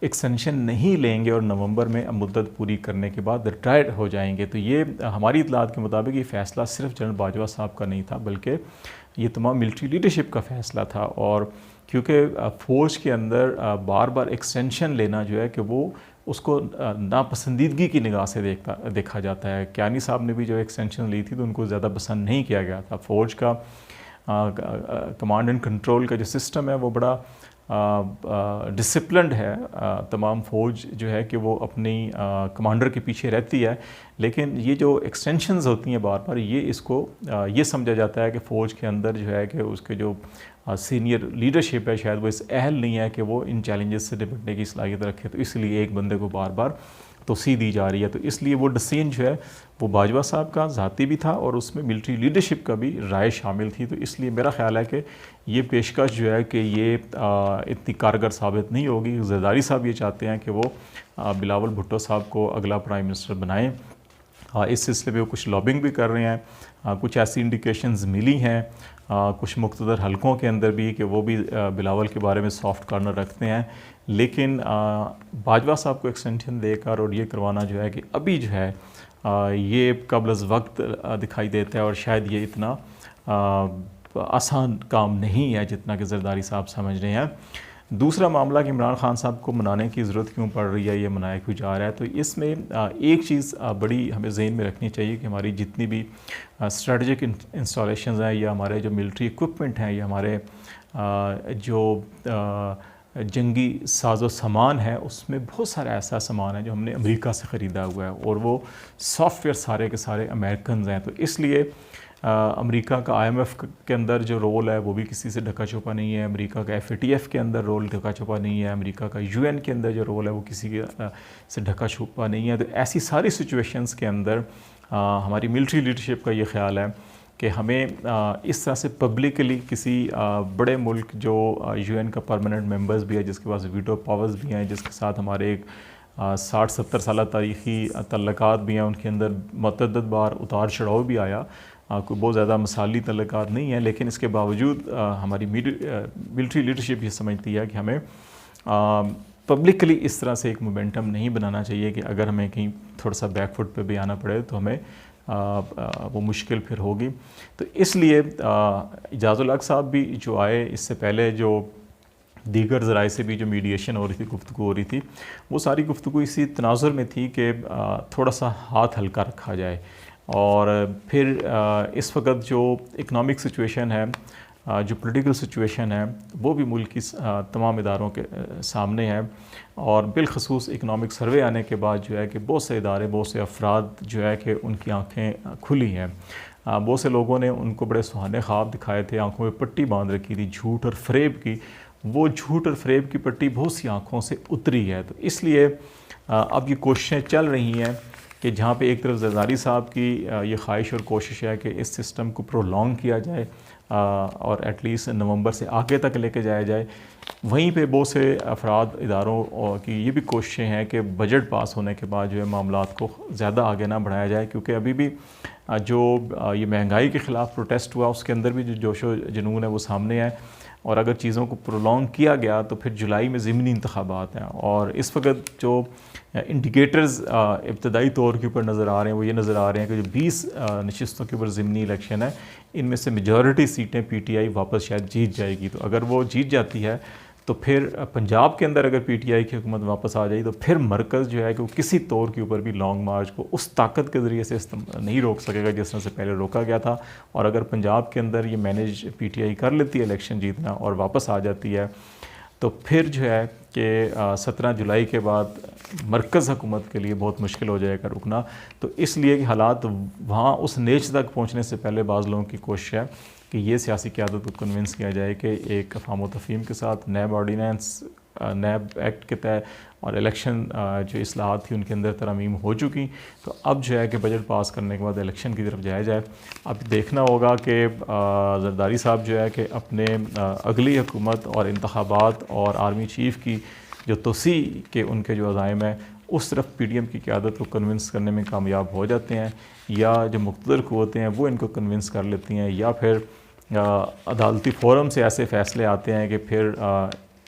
Extension نہیں لیں گے اور نومبر میں مدت پوری کرنے کے بعد ریٹائر ہو جائیں گے. تو یہ ہماری اطلاعات کے مطابق یہ فیصلہ صرف جنرل باجوہ صاحب کا نہیں تھا بلکہ یہ تمام ملٹری لیڈرشپ کا فیصلہ تھا. اور کیونکہ فوج کے اندر بار بار ایکسٹینشن لینا جو ہے کہ وہ اس کو ناپسندیدگی کی نگاہ سے دیکھا جاتا ہے. کیانی صاحب نے بھی جو ایکسٹینشن لی تھی تو ان کو زیادہ پسند نہیں کیا گیا تھا. فوج کا کمانڈ اینڈ کنٹرول کا جو سسٹم ہے وہ بڑا ڈسپلنڈ ہے. تمام فوج جو ہے کہ وہ اپنی کمانڈر کے پیچھے رہتی ہے, لیکن یہ جو ایکسٹینشنز ہوتی ہیں بار بار یہ اس کو یہ سمجھا جاتا ہے کہ فوج کے اندر جو ہے کہ اس کے جو سینئر لیڈرشپ ہے شاید وہ اس اہل نہیں ہے کہ وہ ان چیلنجز سے نپٹنے کی صلاحیت رکھے, تو اس لیے ایک بندے کو بار بار توسیع دی جا رہی ہے. تو اس لیے وہ ڈسین جو ہے وہ باجوہ صاحب کا ذاتی بھی تھا اور اس میں ملٹری لیڈرشپ کا بھی رائے شامل تھی. تو اس لیے میرا خیال ہے کہ یہ پیشکش جو ہے کہ یہ اتنی کارگر ثابت نہیں ہوگی. زرداری صاحب یہ چاہتے ہیں کہ وہ بلاول بھٹو صاحب کو اگلا پرائم منسٹر بنائیں. اس سلسلے میں وہ کچھ لابنگ بھی کر رہے ہیں, کچھ ایسی انڈیکیشنز ملی ہیں کچھ مقتدر حلقوں کے اندر بھی کہ وہ بھی بلاول کے بارے میں سافٹ کارنر رکھتے ہیں. لیکن باجوہ صاحب کو ایکسٹینشن دے کر اور یہ کروانا جو ہے کہ ابھی جو ہے یہ قبل از وقت دکھائی دیتا ہے اور شاید یہ اتنا آسان کام نہیں ہے جتنا کہ زرداری صاحب سمجھ رہے ہیں. دوسرا معاملہ کہ عمران خان صاحب کو منانے کی ضرورت کیوں پڑ رہی ہے, یہ منایا کیوں جا رہا ہے, تو اس میں ایک چیز بڑی ہمیں ذہن میں رکھنی چاہیے کہ ہماری جتنی بھی اسٹریٹجک انسٹالیشنز ہیں یا ہمارے جو ملٹری اکوپمنٹ ہیں یا ہمارے جو جنگی ساز و سامان ہے اس میں بہت سارا ایسا سامان ہے جو ہم نے امریکہ سے خریدا ہوا ہے اور وہ سافٹ ویئر سارے کے سارے امریکنز ہیں. تو اس لیے امریکہ کا IMF کے اندر جو رول ہے وہ بھی کسی سے ڈھکا چھپا نہیں ہے, امریکہ کا FATF کے اندر رول ڈھکا چھپا نہیں ہے, امریکہ کا UN کے اندر جو رول ہے وہ کسی سے ڈھکا چھپا نہیں ہے. تو ایسی ساری سچویشنز کے اندر ہماری ملٹری لیڈرشپ کا یہ خیال ہے کہ ہمیں اس طرح سے پبلکلی کسی بڑے ملک جو UN کا پرماننٹ ممبرز بھی ہے, جس کے پاس ویٹو پاورز بھی ہیں, جس کے ساتھ ہمارے ایک 60-70 سالہ تاریخی تعلقات بھی ہیں, ان کے اندر متعدد بار اتار چڑھاؤ بھی آیا, کوئی بہت زیادہ مثالی تعلقات نہیں ہیں, لیکن اس کے باوجود ہماری ملٹری لیڈرشپ یہ سمجھتی ہے کہ ہمیں پبلکلی اس طرح سے ایک مومنٹم نہیں بنانا چاہیے کہ اگر ہمیں کہیں تھوڑا سا بیک فٹ پہ بھی آنا پڑے تو ہمیں وہ مشکل پھر ہوگی. تو اس لیے اعجاز الحق صاحب بھی جو آئے, اس سے پہلے جو دیگر ذرائع سے بھی جو میڈیشن ہو رہی تھی, گفتگو ہو رہی تھی, وہ ساری گفتگو اسی تناظر میں تھی کہ تھوڑا سا ہاتھ ہلکا رکھا جائے. اور پھر اس وقت جو اکنامک سچویشن ہے, جو پولیٹیکل سچویشن ہے, وہ بھی ملک کی تمام اداروں کے سامنے ہے, اور بالخصوص اکنامک سروے آنے کے بعد جو ہے کہ بہت سے ادارے, بہت سے افراد جو ہے کہ ان کی آنکھیں کھلی ہیں. بہت سے لوگوں نے ان کو بڑے سہانے خواب دکھائے تھے, آنکھوں میں پٹی باندھ رکھی تھی جھوٹ اور فریب کی, وہ جھوٹ اور فریب کی پٹی بہت سی آنکھوں سے اتری ہے. تو اس لیے اب یہ کوششیں چل رہی ہیں کہ جہاں پہ ایک طرف زرداری صاحب کی یہ خواہش اور کوشش ہے کہ اس سسٹم کو پرولونگ کیا جائے اور ایٹ لیسٹ نومبر سے آگے تک لے کے جایا جائے, وہیں پہ بہت سے افراد اداروں کی یہ بھی کوششیں ہیں کہ بجٹ پاس ہونے کے بعد جو ہے معاملات کو زیادہ آگے نہ بڑھایا جائے, کیونکہ ابھی بھی جو یہ مہنگائی کے خلاف پروٹیسٹ ہوا اس کے اندر بھی جو جوش و جنون ہے وہ سامنے ہے, اور اگر چیزوں کو پرولونگ کیا گیا تو پھر جولائی میں ضمنی انتخابات ہیں. اور اس وقت جو انڈیکیٹرز ابتدائی طور کے اوپر نظر آ رہے ہیں وہ یہ نظر آ رہے ہیں کہ جو 20 نشستوں کے اوپر ضمنی الیکشن ہے, ان میں سے میجورٹی سیٹیں PTI واپس شاید جیت جائے گی. تو اگر وہ جیت جاتی ہے تو پھر پنجاب کے اندر اگر PTI کی حکومت واپس آ جائے تو پھر مرکز جو ہے کہ وہ کسی طور کے اوپر بھی لانگ مارچ کو اس طاقت کے ذریعے سے نہیں روک سکے گا جس طرح سے پہلے روکا گیا تھا. اور اگر پنجاب کے اندر یہ مینیج PTI کر لیتی ہے الیکشن جیتنا اور واپس آ جاتی ہے تو پھر جو ہے کہ 17 جولائی کے بعد مرکز حکومت کے لیے بہت مشکل ہو جائے گا رکنا. تو اس لیے کہ حالات وہاں اس نیچ تک پہنچنے سے پہلے بعض لوگوں کی کوشش ہے کہ یہ سیاسی قیادت کو کنونس کیا جائے کہ ایک افہام و تفہیم کے ساتھ نیب آرڈیننس, نیب ایکٹ کے تحت اور الیکشن جو اصلاحات تھی ان کے اندر ترامیم ہو چکی, تو اب جو ہے کہ بجٹ پاس کرنے کے بعد الیکشن کی طرف جایا جائے. اب دیکھنا ہوگا کہ زرداری صاحب جو ہے کہ اپنے اگلی حکومت اور انتخابات اور آرمی چیف کی جو توسیع کے ان کے جو عزائم ہیں اس طرف PDM کی قیادت کو کنونس کرنے میں کامیاب ہو جاتے ہیں, یا جو مقتدر قوتیں ہیں وہ ان کو کنونس کر لیتی ہیں, یا پھر عدالتی فورم سے ایسے فیصلے آتے ہیں کہ پھر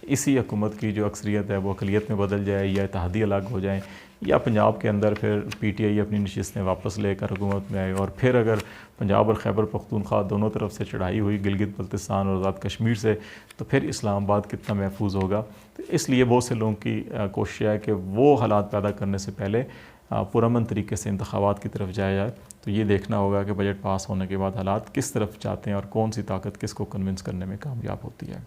اسی حکومت کی جو اکثریت ہے وہ اقلیت میں بدل جائے یا اتحادی الگ ہو جائیں، یا پنجاب کے اندر پھر پی ٹی آئی اپنی نشستیں واپس لے کر حکومت میں آئے، اور پھر اگر پنجاب اور خیبر پختونخوا دونوں طرف سے چڑھائی ہوئی گلگت بلتستان اور آزاد کشمیر سے، تو پھر اسلام آباد کتنا محفوظ ہوگا۔ تو اس لیے بہت سے لوگوں کی کوشش ہے کہ وہ حالات پیدا کرنے سے پہلے پرامن طریقے سے انتخابات کی طرف جایا جائے۔ تو یہ دیکھنا ہوگا کہ بجٹ پاس ہونے کے بعد حالات کس طرف جاتے ہیں اور کون سی طاقت کس کو کنونس کرنے میں کامیاب ہوتی ہے۔